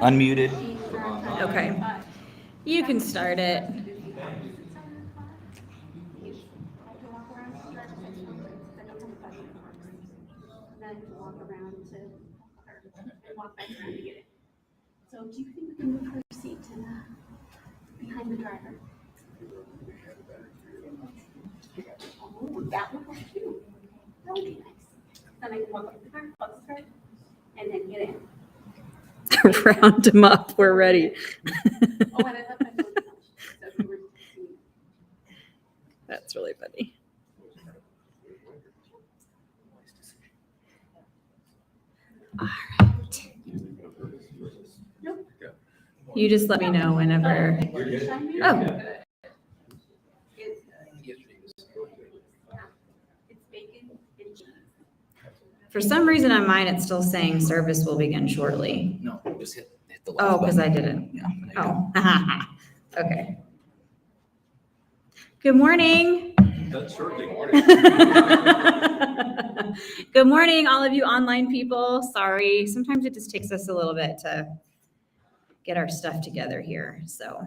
Unmuted. Okay. You can start it. So do you think we can move her seat to behind the driver? Oh, that would work too. That would be nice. Then I can walk up to the car, close the car, and then get in. Round them up. We're ready. Oh, and I left my phone. So if you were to see. That's really funny. All right. Nope. You just let me know whenever. Oh. It's bacon and cheese. For some reason on mine, it's still saying service will begin shortly. No, just hit the Oh, last because button. I didn't. Yeah. there you go. Oh. Okay. Good morning. That's certainly morning. Good morning, all of you online people. Sorry, sometimes it just takes us a little bit to get our stuff together here. So,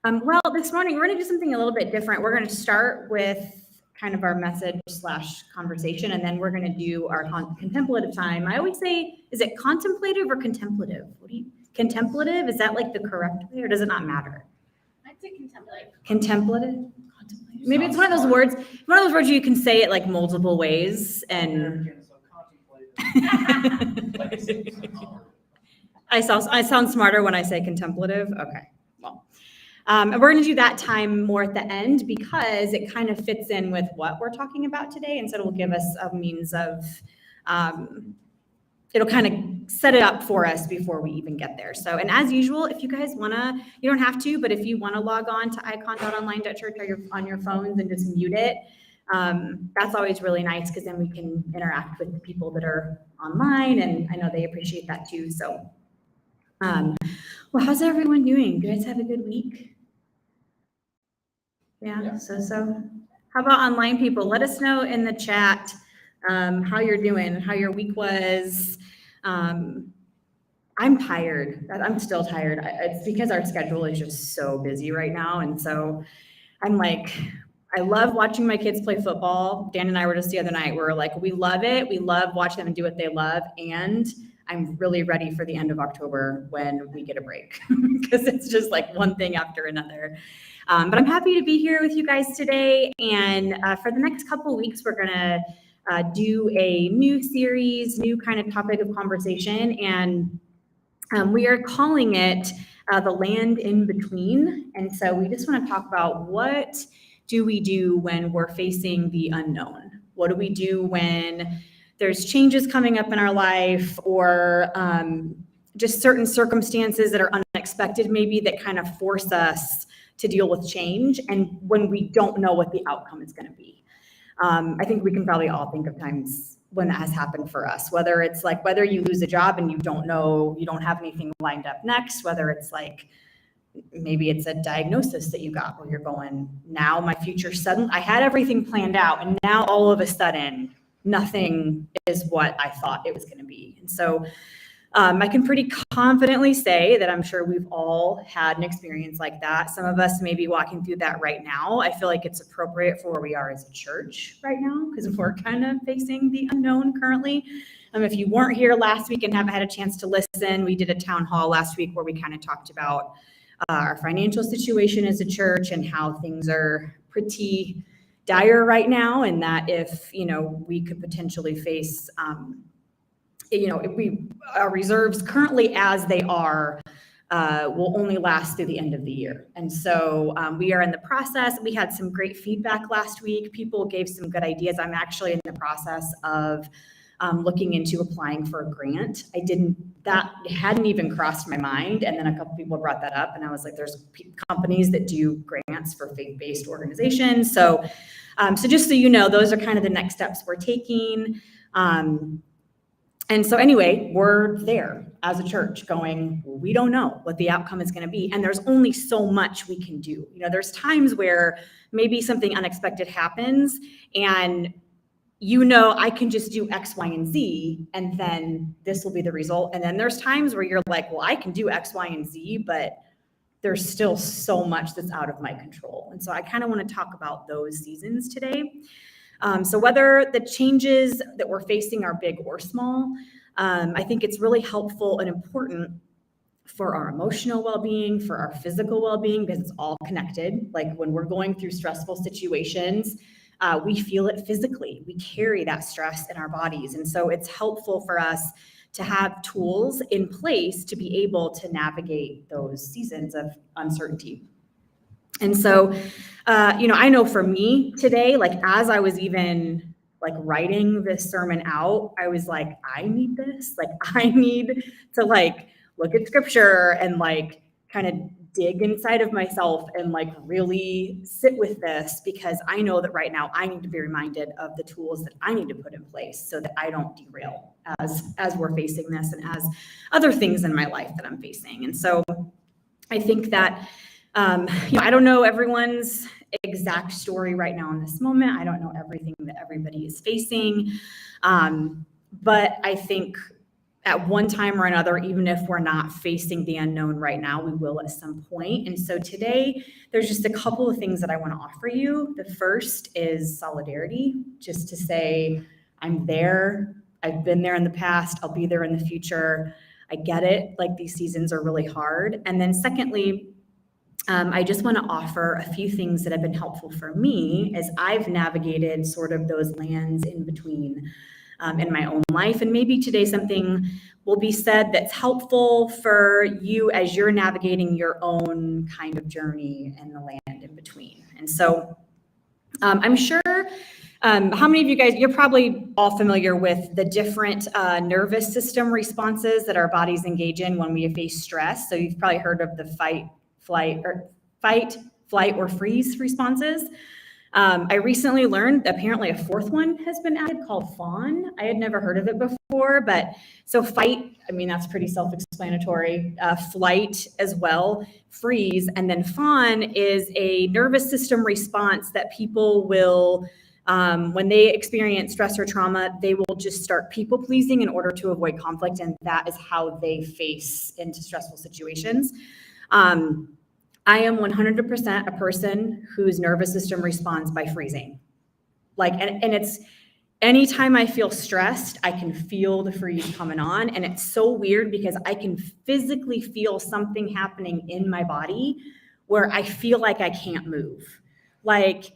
well, this morning we're going to do something a little bit different. We're going to start with kind of our message / conversation, and then we're going to do our contemplative time. I always say, is it contemplative or contemplative? Contemplative? Is that like the correct way, or does it not matter? I'd say contemplative. Contemplative? Maybe it's one of those words where you can say it like multiple ways, and I sound smarter when I say contemplative. Okay, well, and we're going to do that time more at the end because it kind of fits in with what we're talking about today, and so it will give us a means of, it'll kind of set it up for us before we even get there. So, and as usual, if you guys wanna, you don't have to, but if you wanna log on to icon.online.church on your phones and just mute it, that's always really nice because then we can interact with the people that are online, and I know they appreciate that too. So, well, how's everyone doing? You guys have a good week? Yeah. So. How about online people? Let us know in the chat how you're doing, how your week was. I'm tired. I'm still tired. It's because our schedule is just so busy right now. And so I'm like, I love watching my kids play football. Dan and I were just the other night. We were like, we love it. We love watching them do what they love. And I'm really ready for the end of October when we get a break because it's just like one thing after another. But I'm happy to be here with you guys today. And for the next couple of weeks, we're going to do a new series, new kind of topic of conversation. And we are calling it The Land in Between. And so we just want to talk about what do we do when we're facing the unknown? What do we do when there's changes coming up in our life or just certain circumstances that are unexpected maybe that kind of force us to deal with change and when we don't know what the outcome is going to be. I think we can probably all think of times when that has happened for us, whether it's like whether you lose a job and you don't know, you don't have anything lined up next, whether it's like maybe it's a diagnosis that you got where you're going, now my future suddenly, I had everything planned out and now all of a sudden nothing is what I thought it was going to be. And so I can pretty confidently say that I'm sure we've all had an experience like that. Some of us may be walking through that right now. I feel like it's appropriate for where we are as a church right now because we're kind of facing the unknown currently. If you weren't here last week and haven't had a chance to listen, we did a town hall last week where we kind of talked about our financial situation as a church and how things are pretty dire right now, and that if, we could potentially face if our reserves currently as they are will only last through the end of the year. And so we are in the process. We had some great feedback last week. People gave some good ideas. I'm actually in the process of looking into applying for a grant. That hadn't even crossed my mind. And then a couple people brought that up and I was like, there's companies that do grants for faith-based organizations. So just so you know, those are kind of the next steps we're taking. And so anyway, we're there as a church going, we don't know what the outcome is going to be. And there's only so much we can do. There's times where maybe something unexpected happens and I can just do X, Y, and Z, and then this will be the result. And then there's times where you're like, well, I can do X, Y, and Z, but there's still so much that's out of my control. And so I kind of want to talk about those seasons today. So whether the changes that we're facing are big or small, I think it's really helpful and important for our emotional well-being, for our physical well-being, because it's all connected. Like when we're going through stressful situations, we feel it physically. We carry that stress in our bodies. And so it's helpful for us to have tools in place to be able to navigate those seasons of uncertainty. And so, I know for me today, like as I was even like writing this sermon out, I was like, I need this. Like I need to like look at scripture and like kind of dig inside of myself and like really sit with this, because I know that right now I need to be reminded of the tools that I need to put in place so that I don't derail as we're facing this and as other things in my life that I'm facing. And so I think that I don't know everyone's exact story right now in this moment. I don't know everything that everybody is facing. But I think at one time or another, even if we're not facing the unknown right now, we will at some point. And so today, there's just a couple of things that I want to offer you. The first is solidarity, just to say, I'm there. I've been there in the past. I'll be there in the future. I get it. Like these seasons are really hard. And then secondly, I just want to offer a few things that have been helpful for me as I've navigated sort of those lands in between in my own life. And maybe today something will be said that's helpful for you as you're navigating your own kind of journey in the land in between. And so I'm sure how many of you guys, you're probably all familiar with the different nervous system responses that our bodies engage in when we face stress. So you've probably heard of the fight, flight, or freeze responses. I recently learned apparently a fourth one has been added called fawn. I had never heard of it before, but so fight, I mean, that's pretty self-explanatory. Flight as well, freeze, and then fawn is a nervous system response that people will, when they experience stress or trauma, they will just start people pleasing in order to avoid conflict, and that is how they face into stressful situations. I am 100% a person whose nervous system responds by freezing. Like, and it's anytime I feel stressed, I can feel the freeze coming on. And it's so weird because I can physically feel something happening in my body where I feel like I can't move. Like,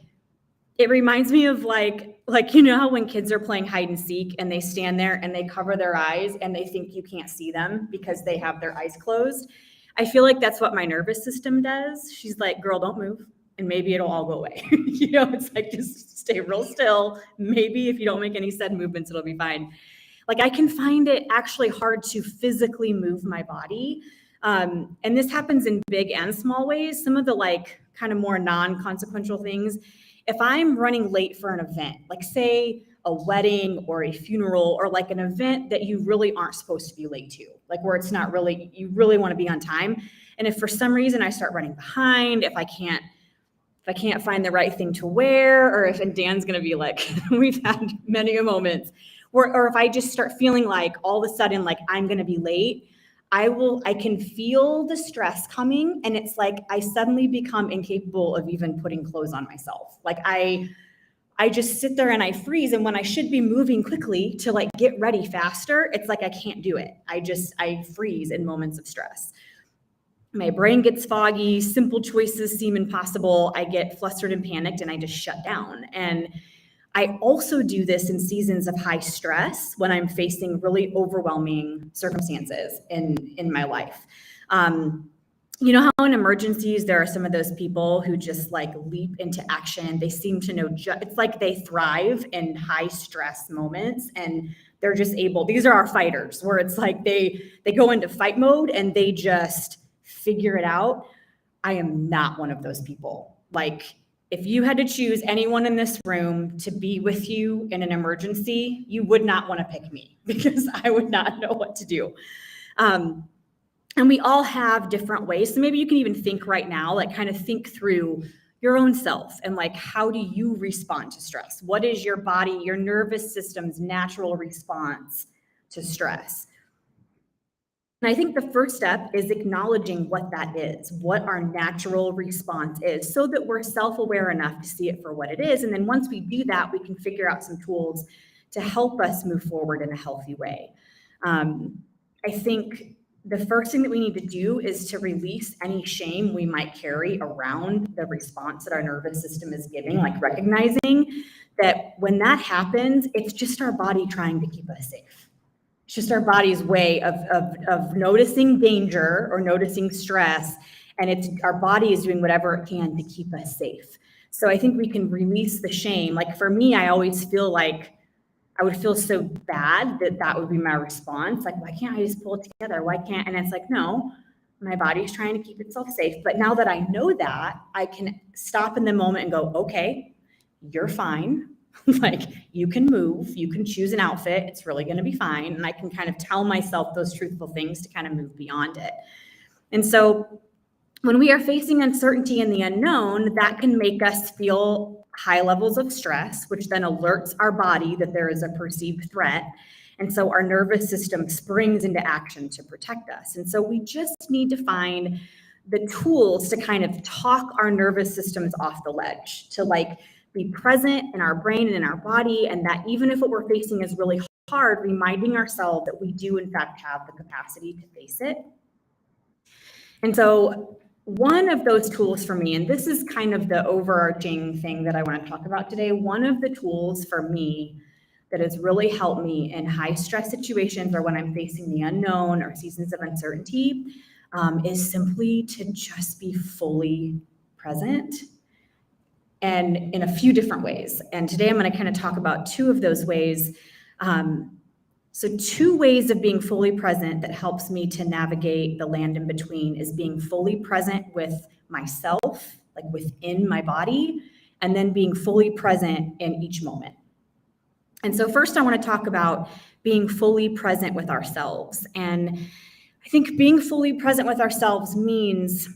it reminds me of like, how when kids are playing hide and seek and they stand there and they cover their eyes and they think you can't see them because they have their eyes closed. I feel like that's what my nervous system does. She's like, girl, don't move, and maybe it'll all go away. It's like, just stay real still. Maybe if you don't make any sudden movements, it'll be fine. Like I can find it actually hard to physically move my body. And this happens in big and small ways. Some of the like kind of more non-consequential things. If I'm running late for an event, like say a wedding or a funeral or like an event that you really aren't supposed to be late to, like where it's not really, you really want to be on time. And if for some reason I start running behind, if I can't find the right thing to wear, or and Dan's going to be like, we've had many moments or if I just start feeling like all of a sudden, like I'm going to be late, I can feel the stress coming. And it's like, I suddenly become incapable of even putting clothes on myself. Like I just sit there and I freeze. And when I should be moving quickly to like get ready faster, it's like I can't do it. I freeze in moments of stress. My brain gets foggy, simple choices seem impossible. I get flustered and panicked and I just shut down. And I also do this in seasons of high stress when I'm facing really overwhelming circumstances in my life. You know how in emergencies, there are some of those people who just like leap into action. They seem to know, it's like they thrive in high stress moments and they're just able, these are our fighters where it's like they go into fight mode and they just figure it out. I am not one of those people. Like if you had to choose anyone in this room to be with you in an emergency, you would not want to pick me because I would not know what to do. And we all have different ways. So maybe you can even think right now, like kind of think through your own self and like, how do you respond to stress? What is your body, your nervous system's natural response to stress? And I think the first step is acknowledging what that is, what our natural response is, so that we're self-aware enough to see it for what it is. And then once we do that, we can figure out some tools to help us move forward in a healthy way. I think the first thing that we need to do is to release any shame we might carry around the response that our nervous system is giving, like recognizing that when that happens, it's just our body trying to keep us safe. It's just our body's way of noticing danger or noticing stress, and it's our body is doing whatever it can to keep us safe. So I think we can release the shame. Like for me, I always feel like I would feel so bad that would be my response. Like, why can't I just pull it together? Why can't? And it's like, no, my body's trying to keep itself safe. But now that I know that, I can stop in the moment and go, okay, you're fine. Like, you can move, you can choose an outfit. It's really going to be fine. And I can kind of tell myself those truthful things to kind of move beyond it. And so when we are facing uncertainty in the unknown, that can make us feel high levels of stress, which then alerts our body that there is a perceived threat. And so our nervous system springs into action to protect us. And so we just need to find the tools to kind of talk our nervous systems off the ledge, to like be present in our brain and in our body. And that even if what we're facing is really hard, reminding ourselves that we do in fact have the capacity to face it. And so one of those tools for me, and this is kind of the overarching thing that I want to talk about today, one of the tools for me that has really helped me in high stress situations or when I'm facing the unknown or seasons of uncertainty is simply to just be fully present, and in a few different ways. And today I'm going to kind of talk about two of those ways. So two ways of being fully present that helps me to navigate the land in between is being fully present with myself, like within my body, and then being fully present in each moment. And so first I want to talk about being fully present with ourselves. And I think being fully present with ourselves means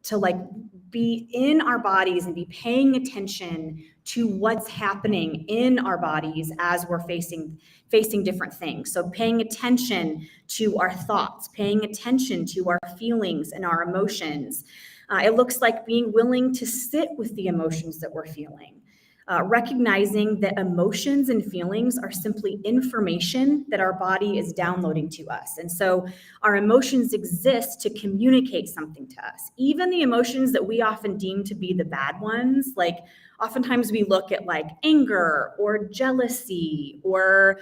to like be in our bodies and be paying attention to what's happening in our bodies as we're facing different things. So paying attention to our thoughts, paying attention to our feelings and our emotions. It looks like being willing to sit with the emotions that we're feeling. Recognizing that emotions and feelings are simply information that our body is downloading to us. And so our emotions exist to communicate something to us. Even the emotions that we often deem to be the bad ones, like oftentimes we look at like anger or jealousy or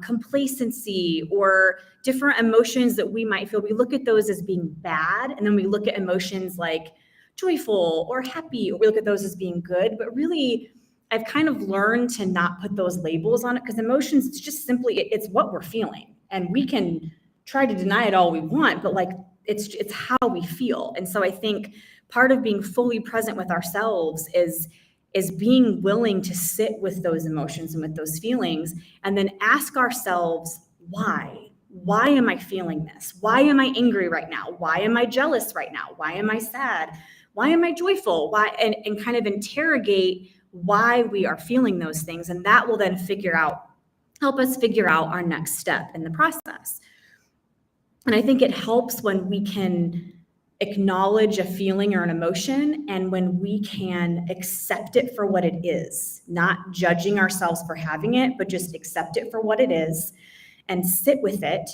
complacency or different emotions that we might feel. We look at those as being bad, and then we look at emotions like joyful or happy, or we look at those as being good, but really I've kind of learned to not put those labels on it, because emotions, it's just simply, it's what we're feeling. And we can try to deny it all we want, but like it's how we feel. And so I think part of being fully present with ourselves is being willing to sit with those emotions and with those feelings, and then ask ourselves, why? Why am I feeling this? Why am I angry right now? Why am I jealous right now? Why am I sad? Why am I joyful? Why? And kind of interrogate why we are feeling those things. And that will then help us figure out our next step in the process. And I think it helps when we can acknowledge a feeling or an emotion, and when we can accept it for what it is, not judging ourselves for having it, but just accept it for what it is and sit with it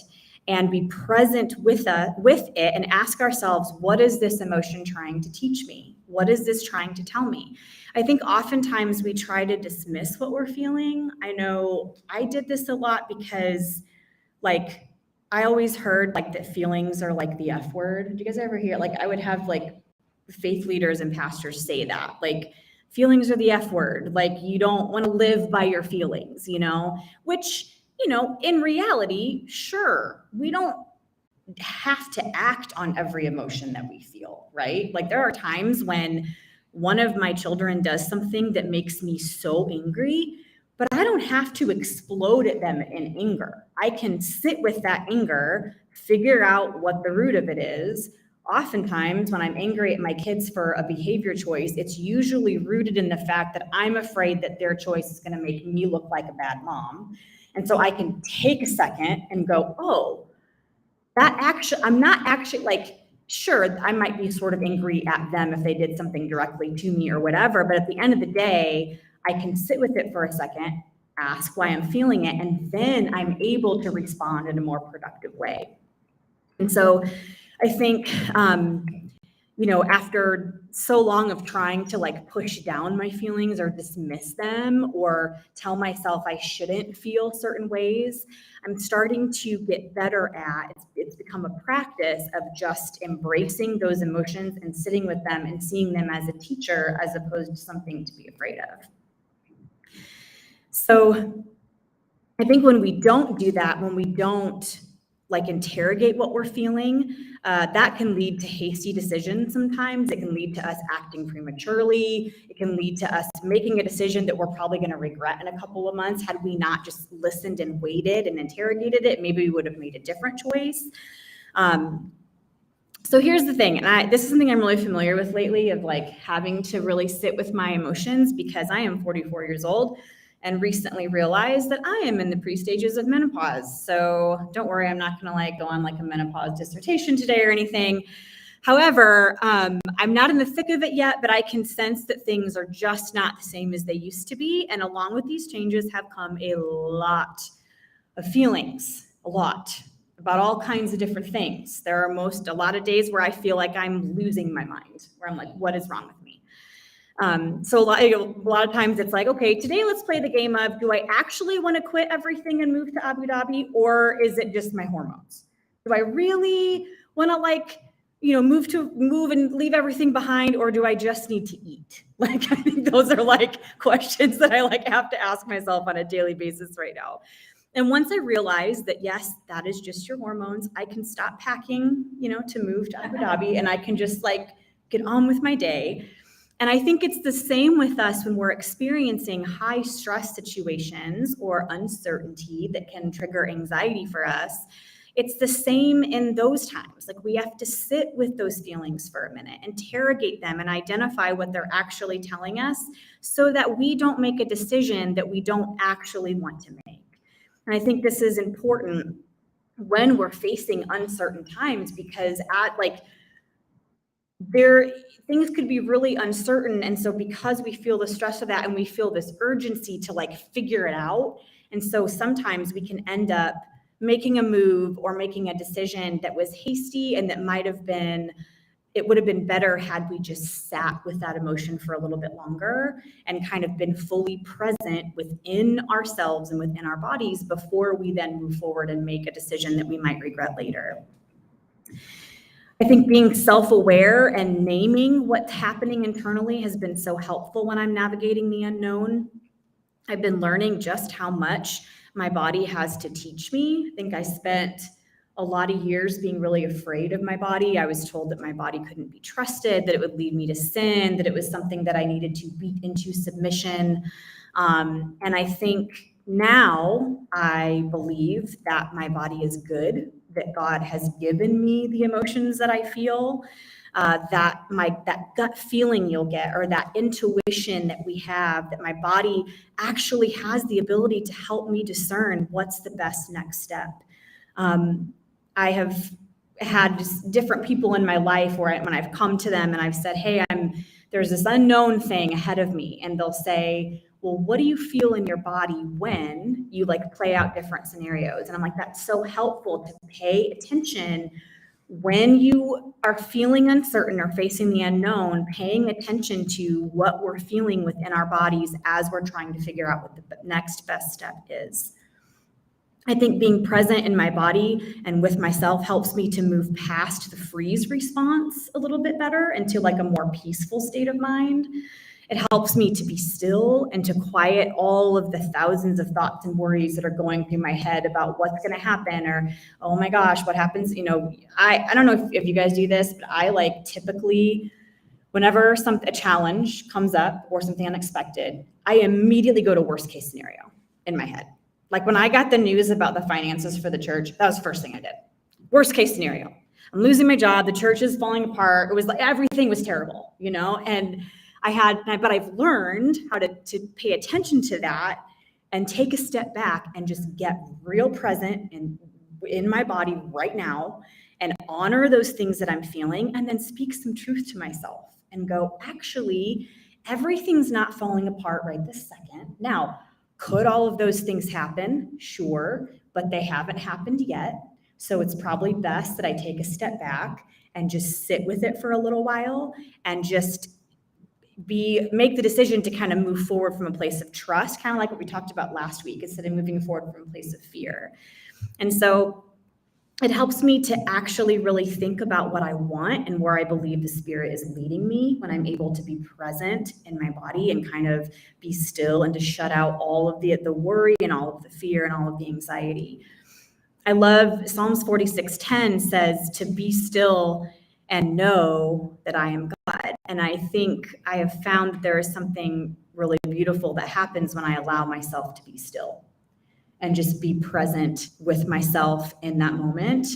and be present with it and ask ourselves, what is this emotion trying to teach me? What is this trying to tell me? I think oftentimes we try to dismiss what we're feeling. I know I did this a lot because like I always heard like that feelings are like the F word. Do you guys ever hear, like I would have like faith leaders and pastors say that, like feelings are the F word. Like you don't want to live by your feelings, which, in reality, sure, we don't have to act on every emotion that we feel, right? Like there are times when one of my children does something that makes me so angry, but I don't have to explode at them in anger. I can sit with that anger, figure out what the root of it is, oftentimes when I'm angry at my kids for a behavior choice, it's usually rooted in the fact that I'm afraid that their choice is going to make me look like a bad mom. And so I can take a second and go, oh, I'm not actually like, sure, I might be sort of angry at them if they did something directly to me or whatever. But at the end of the day, I can sit with it for a second, ask why I'm feeling it, and then I'm able to respond in a more productive way. And so I think, after so long of trying to like push down my feelings or dismiss them or tell myself I shouldn't feel certain ways, I'm starting to get better at, it's become a practice of just embracing those emotions and sitting with them and seeing them as a teacher as opposed to something to be afraid of. So I think when we don't do that, when we don't like interrogate what we're feeling, that can lead to hasty decisions sometimes. It can lead to us acting prematurely. It can lead to us making a decision that we're probably going to regret in a couple of months. Had we not just listened and waited and interrogated it, maybe we would have made a different choice. So here's the thing, and this is something I'm really familiar with lately, of like having to really sit with my emotions, because I am 44 years old and recently realized that I am in the pre-stages of menopause. So don't worry, I'm not gonna like go on like a menopause dissertation today or anything. However, I'm not in the thick of it yet, but I can sense that things are just not the same as they used to be. And along with these changes have come a lot of feelings, a lot, about all kinds of different things. There are a lot of days where I feel like I'm losing my mind, where I'm like, what is wrong with me? So a lot of times it's like, okay, today let's play the game of, do I actually want to quit everything and move to Abu Dhabi, or is it just my hormones? Do I really want to move and leave everything behind, or do I just need to eat? Like, I think those are like questions that I like have to ask myself on a daily basis right now. And once I realized that, yes, that is just your hormones, I can stop packing, to move to Abu Dhabi, and I can just like get on with my day. And I think it's the same with us when we're experiencing high stress situations or uncertainty that can trigger anxiety for us. It's the same in those times. Like, we have to sit with those feelings for a minute, interrogate them, and identify what they're actually telling us so that we don't make a decision that we don't actually want to make. And I think this is important when we're facing uncertain times, because things could be really uncertain. And so because we feel the stress of that and we feel this urgency to like figure it out, and so sometimes we can end up making a move or making a decision that was hasty, and that it would have been better had we just sat with that emotion for a little bit longer and kind of been fully present within ourselves and within our bodies before we then move forward and make a decision that we might regret later. I think being self-aware and naming what's happening internally has been so helpful when I'm navigating the unknown. I've been learning just how much my body has to teach me. I think I spent a lot of years being really afraid of my body. I was told that my body couldn't be trusted, that it would lead me to sin, that it was something that I needed to beat into submission. And I think now I believe that my body is good, that God has given me the emotions that I feel, that gut feeling you'll get, or that intuition that we have, that my body actually has the ability to help me discern what's the best next step. I have had just different people in my life where when I've come to them and I've said, hey, there's this unknown thing ahead of me. And they'll say, well, what do you feel in your body when you like play out different scenarios? And I'm like, that's so helpful to pay attention when you are feeling uncertain or facing the unknown, paying attention to what we're feeling within our bodies as we're trying to figure out what the next best step is. I think being present in my body and with myself helps me to move past the freeze response a little bit better into like a more peaceful state of mind. It helps me to be still and to quiet all of the thousands of thoughts and worries that are going through my head about what's going to happen, or, oh my gosh, what happens? I don't know if you guys do this, but I like typically, whenever a challenge comes up or something unexpected, I immediately go to worst case scenario in my head. Like when I got the news about the finances for the church, that was the first thing I did. Worst case scenario. I'm losing my job. The church is falling apart. It was like, everything was terrible, and but I've learned how to pay attention to that and take a step back and just get real present in my body right now and honor those things that I'm feeling, and then speak some truth to myself and go, actually, everything's not falling apart right this second. Now, could all of those things happen? Sure, but they haven't happened yet. So it's probably best that I take a step back and just sit with it for a little while and just make the decision to kind of move forward from a place of trust, kind of like what we talked about last week, instead of moving forward from a place of fear. And so it helps me to actually really think about what I want and where I believe the Spirit is leading me when I'm able to be present in my body and kind of be still and to shut out all of the worry and all of the fear and all of the anxiety. I love Psalms 46:10 says to be still and know that I am God. And I think I have found that there is something really beautiful that happens when I allow myself to be still and just be present with myself in that moment.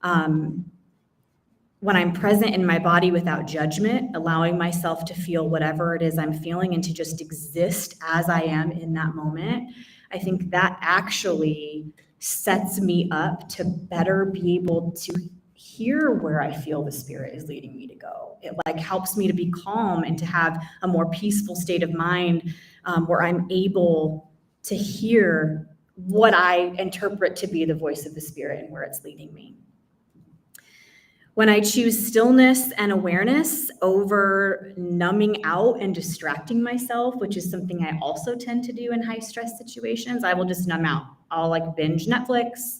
When I'm present in my body without judgment, allowing myself to feel whatever it is I'm feeling and to just exist as I am in that moment, I think that actually sets me up to better be able to hear where I feel the Spirit is leading me to go. It helps me to be calm and to have a more peaceful state of mind, where I'm able to hear what I interpret to be the voice of the Spirit and where it's leading me. When I choose stillness and awareness over numbing out and distracting myself, which is something I also tend to do in high stress situations, I will just numb out. I'll binge Netflix,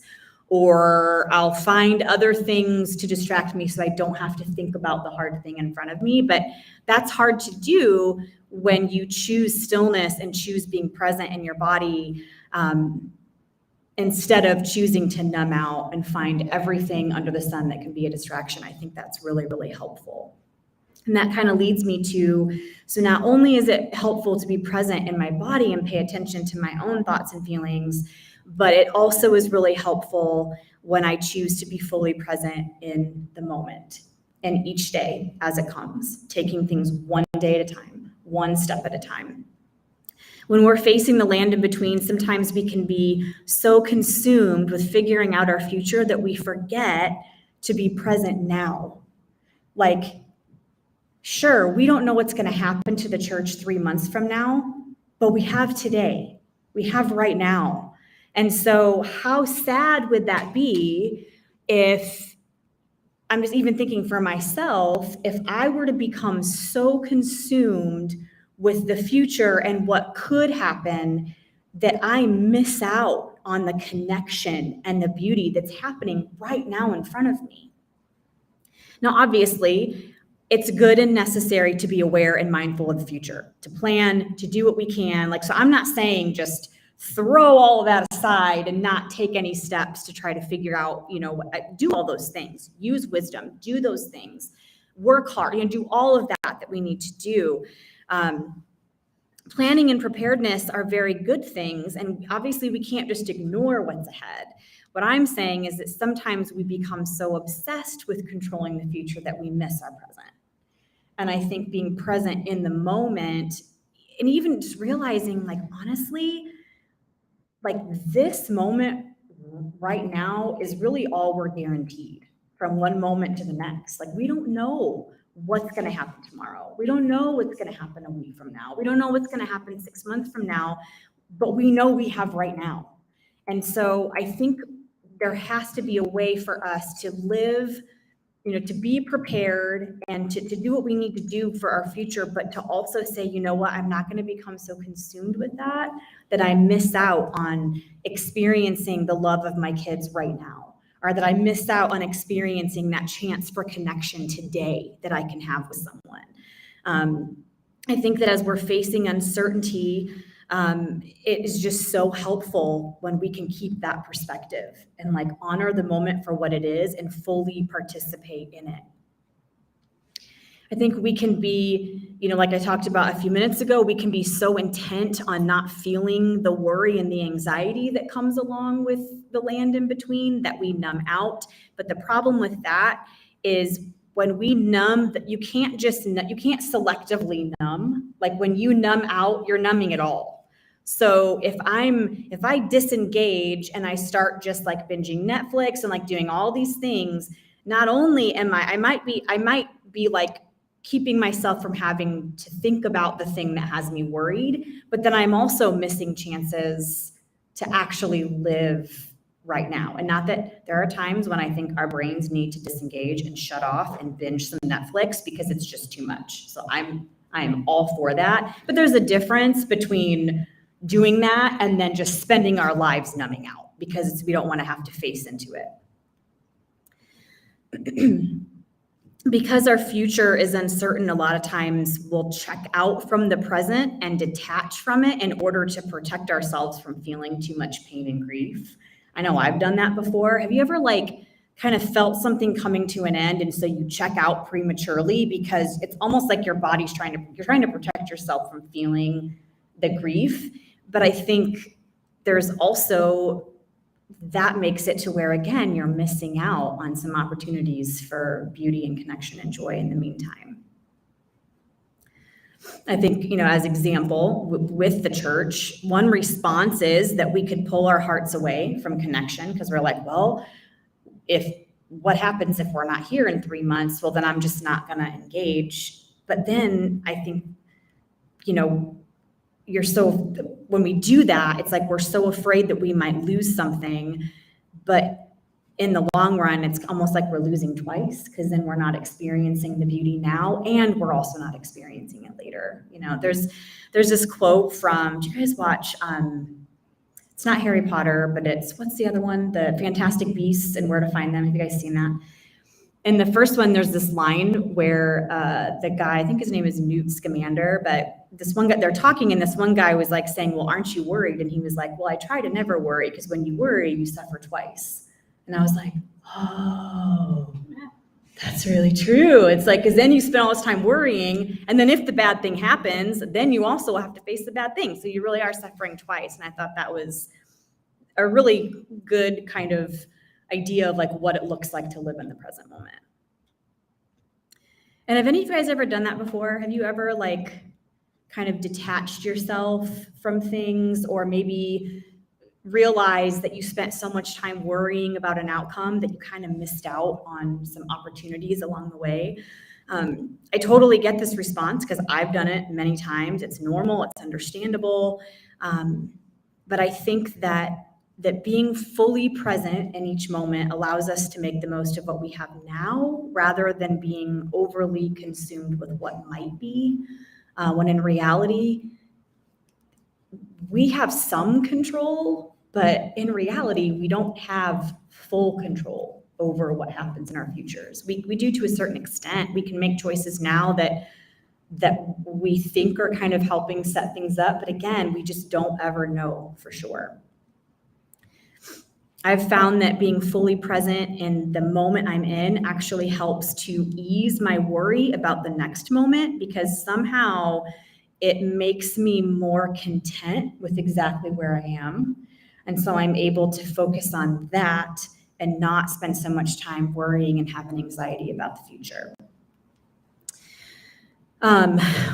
or I'll find other things to distract me so I don't have to think about the hard thing in front of me. But that's hard to do when you choose stillness and choose being present in your body, instead of choosing to numb out and find everything under the sun that can be a distraction. I think that's really, really helpful. And that kind of leads me to, so not only is it helpful to be present in my body and pay attention to my own thoughts and feelings, but it also is really helpful when I choose to be fully present in the moment and each day as it comes, taking things one day at a time, one step at a time. When we're facing the land in between, sometimes we can be so consumed with figuring out our future that we forget to be present now. Sure, we don't know what's going to happen to the church 3 months from now, but we have today. We have right now. And so how sad would that be if, I'm just even thinking for myself, if I were to become so consumed with the future and what could happen that I miss out on the connection and the beauty that's happening right now in front of me. Now, obviously, it's good and necessary to be aware and mindful of the future, to plan, to do what we can. So I'm not saying just throw all of that aside and not take any steps to try to figure out, do all those things, use wisdom, do those things, work hard, do all of that we need to do. Planning and preparedness are very good things. And obviously we can't just ignore what's ahead. What I'm saying is that sometimes we become so obsessed with controlling the future that we miss our present. And I think being present in the moment and even just realizing honestly, this moment right now is really all we're guaranteed from one moment to the next. We don't know what's going to happen tomorrow. We don't know what's going to happen a week from now. We don't know what's going to happen 6 months from now, but we know we have right now. And so I think there has to be a way for us to live, to be prepared and to do what we need to do for our future, but to also say, you know what, I'm not going to become so consumed with that I miss out on experiencing the love of my kids right now, or that I miss out on experiencing that chance for connection today that I can have with someone. I think that as we're facing uncertainty, it is just so helpful when we can keep that perspective and honor the moment for what it is and fully participate in it. I think we can be, like I talked about a few minutes ago, we can be so intent on not feeling the worry and the anxiety that comes along with the land in between that we numb out. But the problem with that is when we numb, you can't selectively numb. Like when you numb out, you're numbing it all. So if I disengage and I start just like binging Netflix and like doing all these things, not only I might be like keeping myself from having to think about the thing that has me worried, but then I'm also missing chances to actually live right now. And not that there are times when I think our brains need to disengage and shut off and binge some Netflix because it's just too much. So I'm all for that. But there's a difference between doing that and then just spending our lives numbing out because we don't want to have to face into it. Because our future is uncertain, a lot of times we'll check out from the present and detach from it in order to protect ourselves from feeling too much pain and grief. I know I've done that before. Have you ever kind of felt something coming to an end and so you check out prematurely because it's almost like your body's you're trying to protect yourself from feeling the grief. But I think there's also that makes it to where, again, you're missing out on some opportunities for beauty and connection and joy in the meantime. I think, as example, with the church, one response is that we could pull our hearts away from connection because we're like, well, what happens if we're not here in 3 months? Well, then I'm just not going to engage. But then I think, when we do that, it's like we're so afraid that we might lose something, but in the long run, it's almost like we're losing twice because then we're not experiencing the beauty now and we're also not experiencing it later. There's this quote from, do you guys watch, it's not Harry Potter, but what's the other one? The Fantastic Beasts and Where to Find Them. Have you guys seen that? In the first one, there's this line where the guy, I think his name is Newt Scamander, but this one guy, they're talking, and this one guy was like saying, well, aren't you worried? And he was like, well, I try to never worry because when you worry, you suffer twice. And I was like, oh, that's really true. It's like, because then you spend all this time worrying, and then if the bad thing happens, then you also have to face the bad thing. So you really are suffering twice. And I thought that was a really good kind of idea of like what it looks like to live in the present moment. And have any of you guys ever done that before? Have you ever kind of detached yourself from things, or maybe realized that you spent so much time worrying about an outcome that you kind of missed out on some opportunities along the way? I totally get this response because I've done it many times. It's normal, it's understandable. But I think that being fully present in each moment allows us to make the most of what we have now rather than being overly consumed with what might be. When in reality, we have some control, but in reality, we don't have full control over what happens in our futures. We do to a certain extent. We can make choices now that we think are kind of helping set things up, but again, we just don't ever know for sure. I've found that being fully present in the moment I'm in actually helps to ease my worry about the next moment, because somehow it makes me more content with exactly where I am. And so I'm able to focus on that and not spend so much time worrying and having anxiety about the future.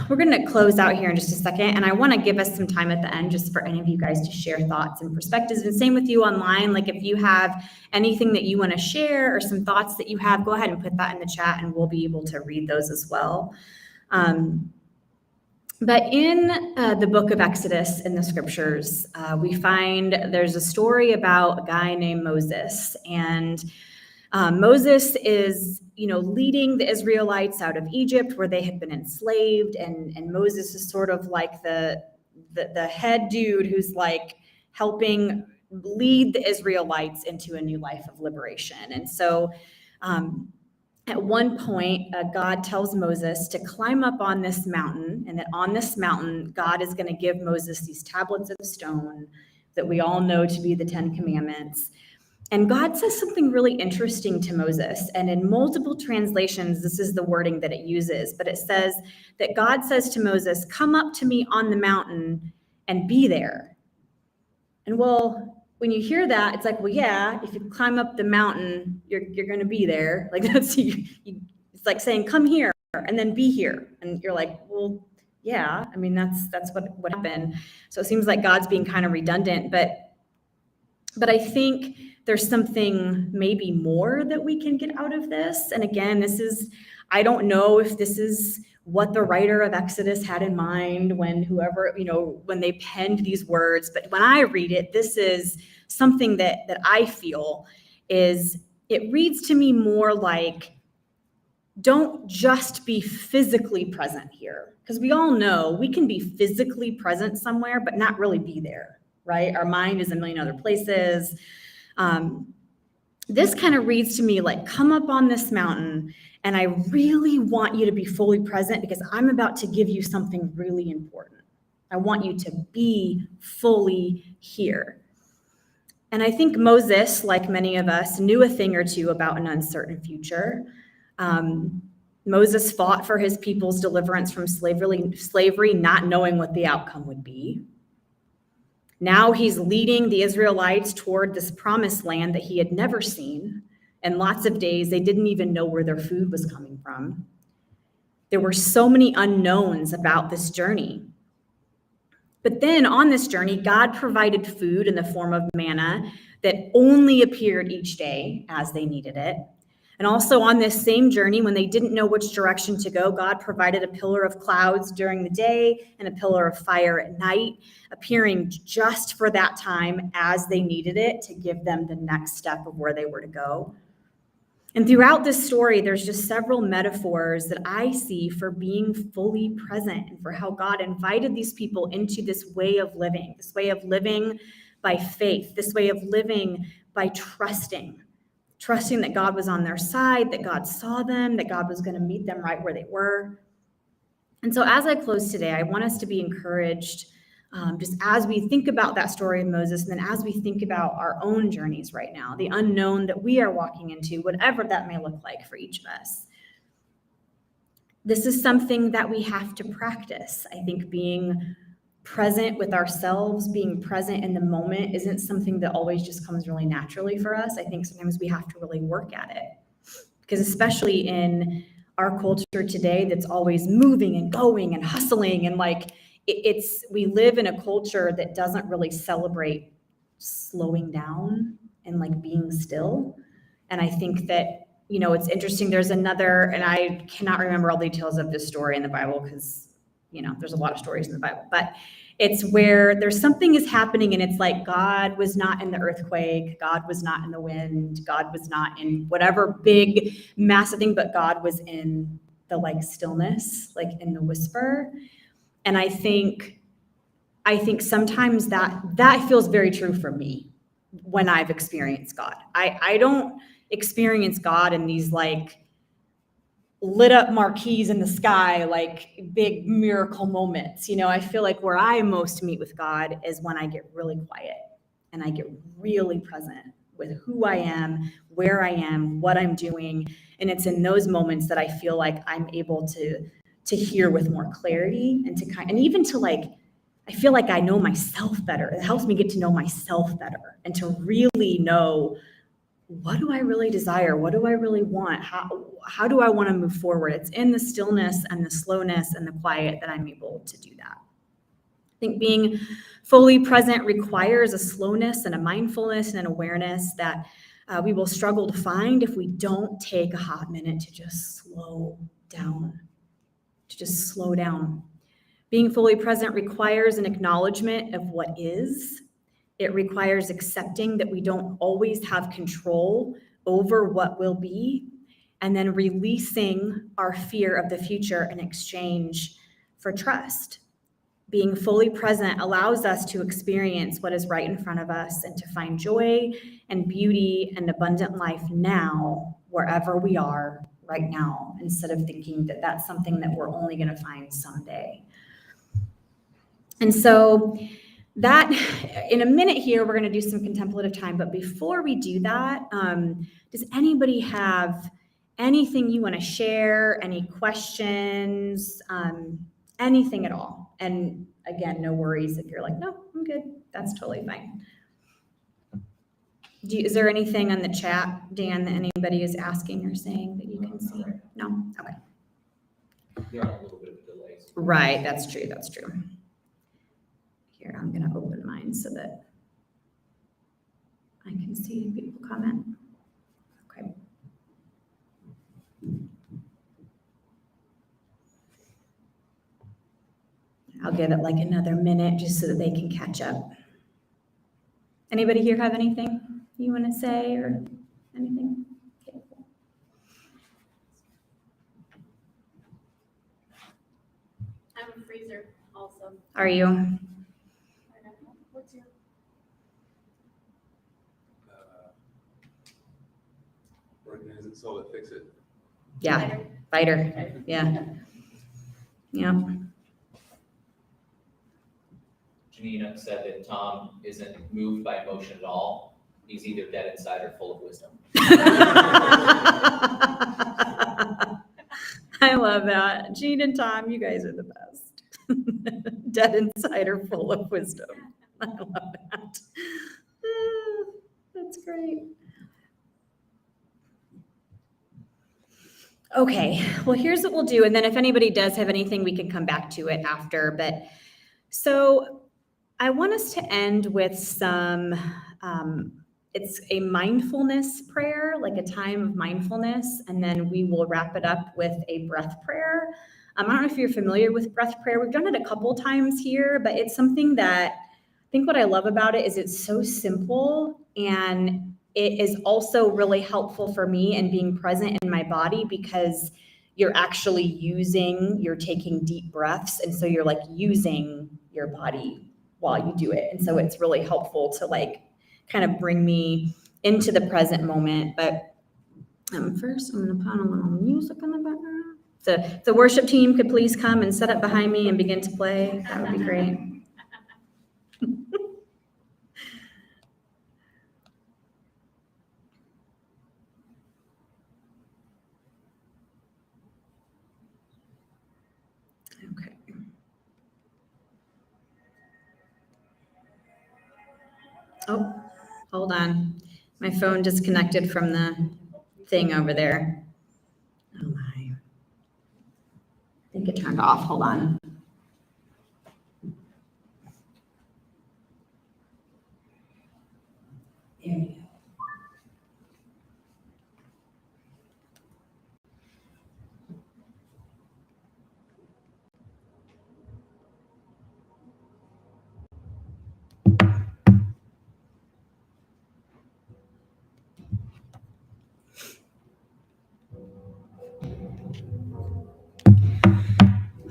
We're going to close out here in just a second, and I want to give us some time at the end just for any of you guys to share thoughts and perspectives. And same with you online. Like if you have anything that you want to share or some thoughts that you have, go ahead and put that in the chat and we'll be able to read those as well. But in the book of Exodus in the scriptures, we find there's a story about a guy named Moses, and Moses is, leading the Israelites out of Egypt where they had been enslaved, and Moses is sort of like the head dude who's like helping lead the Israelites into a new life of liberation. And so at one point, God tells Moses to climb up on this mountain, and that on this mountain, God is going to give Moses these tablets of stone that we all know to be the 10 Commandments. And God says something really interesting to Moses. And in multiple translations, this is the wording that it uses. But it says that God says to Moses, come up to me on the mountain and be there. And well, when you hear that, it's like, well, yeah, if you climb up the mountain, you're going to be there. Like it's like saying, come here and then be here. And you're like, well, yeah, I mean, that's what happened. So it seems like God's being kind of redundant, but I think there's something maybe more that we can get out of this. And again, I don't know if this is what the writer of Exodus had in mind when when they penned these words, but when I read it, this is something that I feel it reads to me more like, don't just be physically present here. Because we all know we can be physically present somewhere, but not really be there, right? Our mind is a million other places. This kind of reads to me like, come up on this mountain, and I really want you to be fully present because I'm about to give you something really important. I want you to be fully here. And I think Moses, like many of us, knew a thing or two about an uncertain future. Moses fought for his people's deliverance from slavery, not knowing what the outcome would be. Now he's leading the Israelites toward this promised land that he had never seen. And lots of days, they didn't even know where their food was coming from. There were so many unknowns about this journey. But then on this journey, God provided food in the form of manna that only appeared each day as they needed it. And also on this same journey, when they didn't know which direction to go, God provided a pillar of clouds during the day and a pillar of fire at night, appearing just for that time as they needed it to give them the next step of where they were to go. And throughout this story, there's just several metaphors that I see for being fully present and for how God invited these people into this way of living by faith, this way of living by trusting that God was on their side, that God saw them, that God was going to meet them right where they were. And so as I close today, I want us to be encouraged just as we think about that story of Moses, and then as we think about our own journeys right now, the unknown that we are walking into, whatever that may look like for each of us. This is something that we have to practice. I think being present with ourselves, being present in the moment isn't something that always just comes really naturally for us. I think sometimes we have to really work at it. Because especially in our culture today that's always moving and going and hustling and we live in a culture that doesn't really celebrate slowing down and being still. And I think that, it's interesting. There's another, and I cannot remember all the details of this story in the Bible because, there's a lot of stories in the Bible, but it's where there's something is happening and it's like God was not in the earthquake, God was not in the wind, God was not in whatever big, massive thing, but God was in the stillness, in the whisper. And I think sometimes that feels very true for me when I've experienced God. I don't experience God in these lit up marquees in the sky, big miracle moments. I feel like where I most meet with God is when I get really quiet and I get really present with who I am, where I am, what I'm doing. And it's in those moments that I feel like I'm able to hear with more clarity and I feel like I know myself better. It helps me get to know myself better and to really know, what do I really desire? What do I really want? How do I want to move forward? It's in the stillness and the slowness and the quiet that I'm able to do that. I think being fully present requires a slowness and a mindfulness and an awareness that we will struggle to find if we don't take a hot minute to just slow down. Being fully present requires an acknowledgement of what is. It requires accepting that we don't always have control over what will be, and then releasing our fear of the future in exchange for trust. Being fully present allows us to experience what is right in front of us and to find joy and beauty and abundant life now, wherever we are right now, instead of thinking that that's something that we're only going to find someday. And so that in a minute here, we're going to do some contemplative time. But before we do that, does anybody have anything you want to share? Any questions? Anything at all? And again, no worries if you're like, no, I'm good. That's totally fine. Is there anything on the chat, Dan, that anybody is asking or saying that you can see? No? Okay. You're on a little bit of a delay. Right, that's true, that's true. Here, I'm gonna open mine so that I can see people comment. Okay. I'll give it like another minute just so that they can catch up. Anybody here have anything you want to say or anything? Okay. I'm a freezer also. Are you? I don't know. What's your? Organize it, solve it, fix it. Yeah, fighter. Yeah. Yeah. Janina said that Tom isn't moved by emotion at all. He's either dead inside or full of wisdom. I love that. Gene and Tom, you guys are the best. Dead inside or full of wisdom. I love that. That's great. Okay, well, here's what we'll do. And then if anybody does have anything, we can come back to it after. But so I want us to end with some, it's a mindfulness prayer, like a time of mindfulness, and then we will wrap it up with a breath prayer. I don't know if you're familiar with breath prayer. We've done it a couple times here, but it's something that I think what I love about it is it's so simple, and it is also really helpful for me in being present in my body because you're actually you're taking deep breaths. And so you're like using your body while you do it. And so it's really helpful to like kind of bring me into the present moment. But first I'm going to put on a little music in the background. So if the worship team could please come and set up behind me and begin to play, that would be great. Okay. Oh, hold on. My phone disconnected from the thing over there. Oh my. I think it turned off. Hold on. There we go.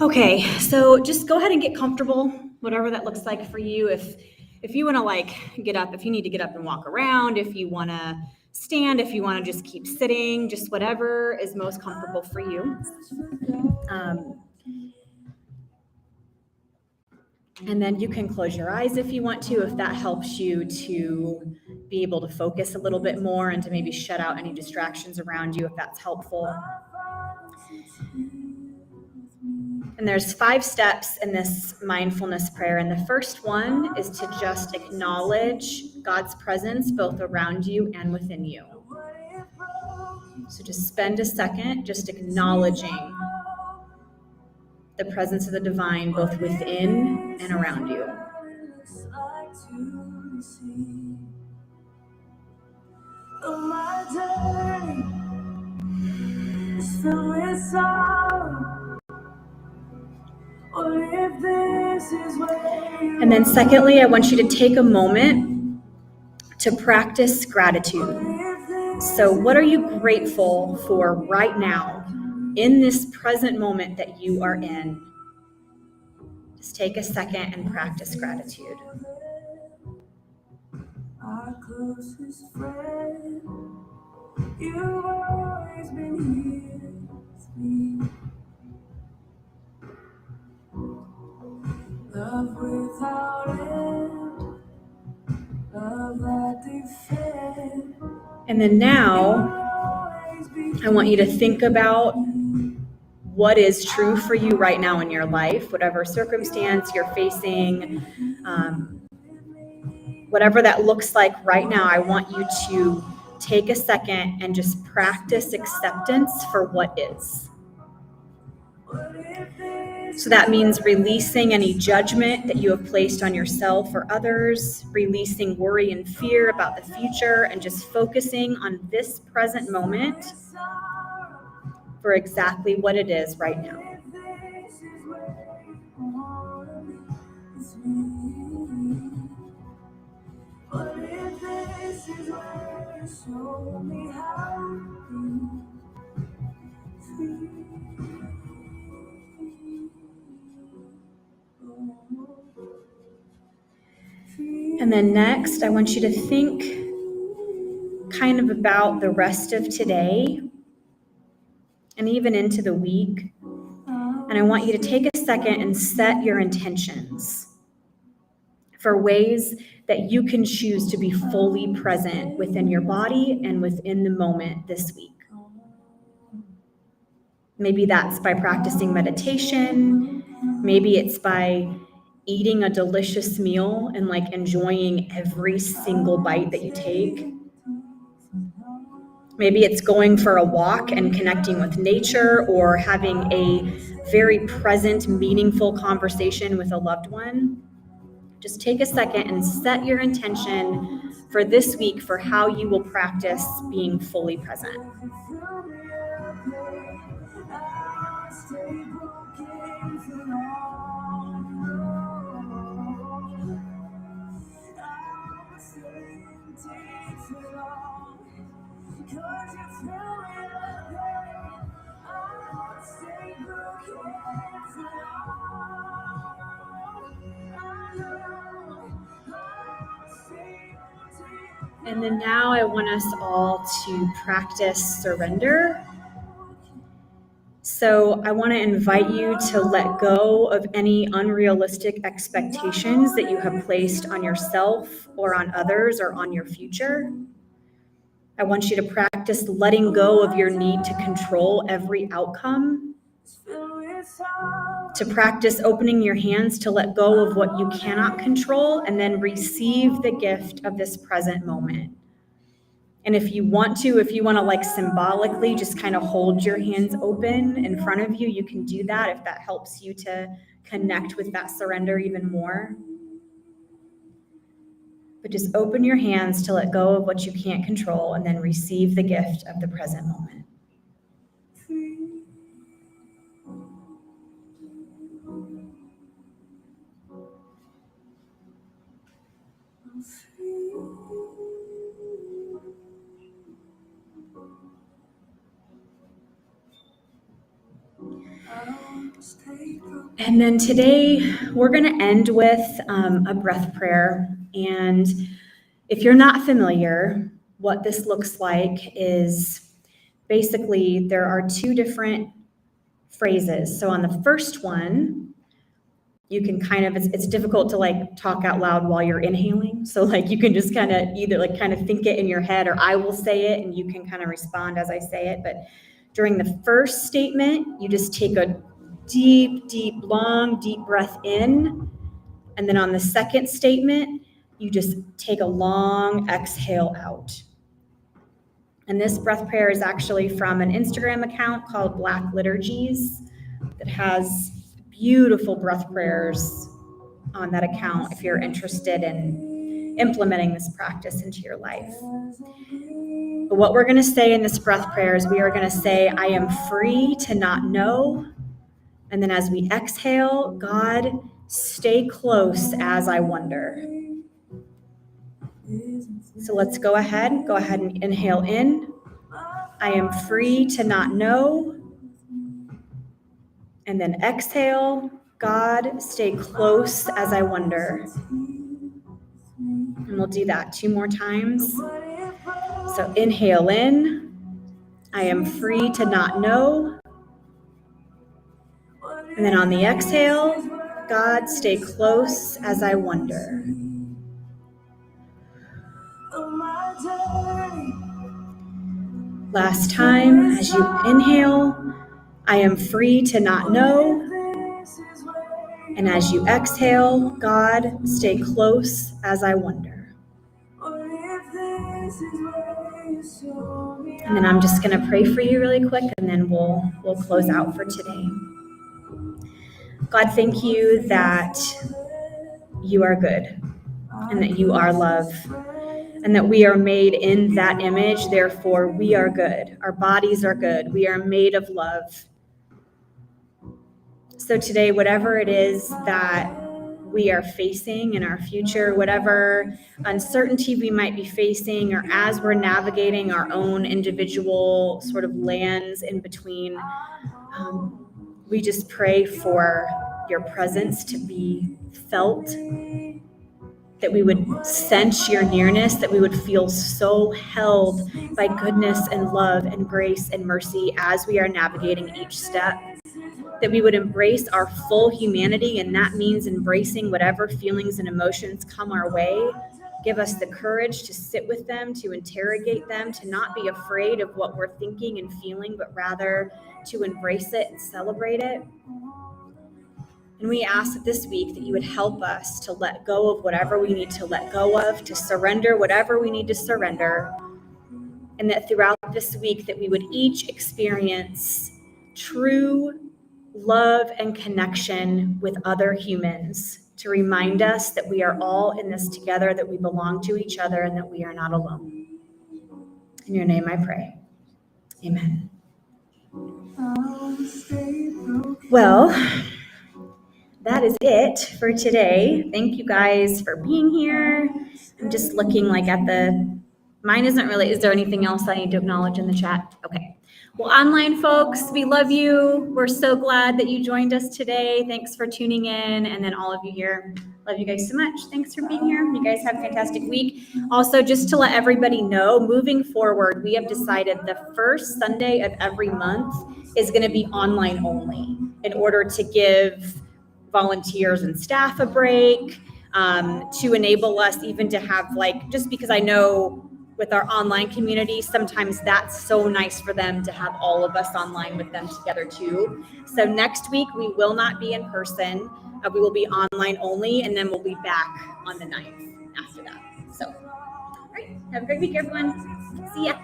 Okay, so just go ahead and get comfortable, whatever that looks like for you. If you want to like get up, if you need to get up and walk around, if you want to stand, if you want to just keep sitting, just whatever is most comfortable for you. And then you can close your eyes if you want to, if that helps you to be able to focus a little bit more and to maybe shut out any distractions around you, if that's helpful. And there's 5 steps in this mindfulness prayer. And the first one is to just acknowledge God's presence both around you and within you. So just spend a second just acknowledging the presence of the divine both within and around you. And then secondly, I want you to take a moment to practice gratitude. So what are you grateful for right now in this present moment that you are in? Just take a second and practice gratitude. Our closest friend, you've always been here with me. Love without end. And then now, I want you to think about what is true for you right now in your life, whatever circumstance you're facing, whatever that looks like right now. I want you to take a second and just practice acceptance for what is. So that means releasing any judgment that you have placed on yourself or others, releasing worry and fear about the future, and just focusing on this present moment for exactly what it is right now. And then next, I want you to think kind of about the rest of today and even into the week. And I want you to take a second and set your intentions for ways that you can choose to be fully present within your body and within the moment this week. Maybe that's by practicing meditation. Maybe it's by eating a delicious meal and like enjoying every single bite that you take. Maybe it's going for a walk and connecting with nature, or having a very present, meaningful conversation with a loved one. Just take a second and set your intention for this week for how you will practice being fully present. And then now I want us all to practice surrender. So I want to invite you to let go of any unrealistic expectations that you have placed on yourself or on others or on your future. I want you to practice letting go of your need to control every outcome. To practice opening your hands to let go of what you cannot control and then receive the gift of this present moment. And if you want to like symbolically just kind of hold your hands open in front of you, you can do that if that helps you to connect with that surrender even more. But just open your hands to let go of what you can't control and then receive the gift of the present moment. And then today we're going to end with a breath prayer. And if you're not familiar, what this looks like is basically there are two different phrases. So on the first one, you can it's difficult to like talk out loud while you're inhaling. So like you can just kind of either like kind of think it in your head, or I will say it and you can kind of respond as I say it. But during the first statement, you just take a deep, long breath in. And then on the second statement, you just take a long exhale out. And this breath prayer is actually from an Instagram account called Black Liturgies that has beautiful breath prayers on that account if you're interested in implementing this practice into your life. But what we're going to say in this breath prayer is we are going to say, I am free to not know. And then as we exhale, God, stay close as I wonder. So let's go ahead and inhale in. I am free to not know. And then exhale, God, stay close as I wonder. And we'll do that 2 more times. So inhale in. I am free to not know. And then on the exhale, God, stay close as I wonder. Last time, as you inhale, I am free to not know. And as you exhale, God, stay close as I wonder. And then I'm just going to pray for you really quick, and then we'll close out for today. God, thank you that you are good and that you are love and that we are made in that image. Therefore, we are good. Our bodies are good. We are made of love. So today, whatever it is that we are facing in our future, whatever uncertainty we might be facing, or as we're navigating our own individual sort of lands in between, we just pray for your presence to be felt, that we would sense your nearness, that we would feel so held by goodness and love and grace and mercy as we are navigating each step, that we would embrace our full humanity, and that means embracing whatever feelings and emotions come our way. Give us the courage to sit with them, to interrogate them, to not be afraid of what we're thinking and feeling, but rather to embrace it and celebrate it. And we ask that this week that you would help us to let go of whatever we need to let go of, to surrender whatever we need to surrender, and that throughout this week that we would each experience true love and connection with other humans, to remind us that we are all in this together, that we belong to each other, and that we are not alone. In your name I pray. Amen. Well, that is it for today. Thank you guys for being here. I'm just looking mine isn't really, is there anything else I need to acknowledge in the chat? Okay. Well, online folks, we love you. We're so glad that you joined us today. Thanks for tuning in. And then all of you here, love you guys so much. Thanks for being here. You guys have a fantastic week. Also, just to let everybody know, moving forward, we have decided the first Sunday of every month is going to be online only in order to give volunteers and staff a break, to enable us even to have just because I know with our online community, sometimes that's so nice for them to have all of us online with them together too. So next week, we will not be in person. We will be online only, and then we'll be back on the 9th after that. So, all right, have a great week, everyone. See ya.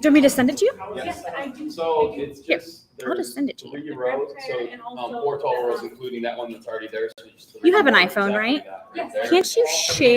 Do you want me to send it to you? Yes. I do. So it's Here, just, I'll just send it to you. 3 rows, so, 4 total rows, including that one that's already there. So You have an iPhone, right? Yes. Can't you share?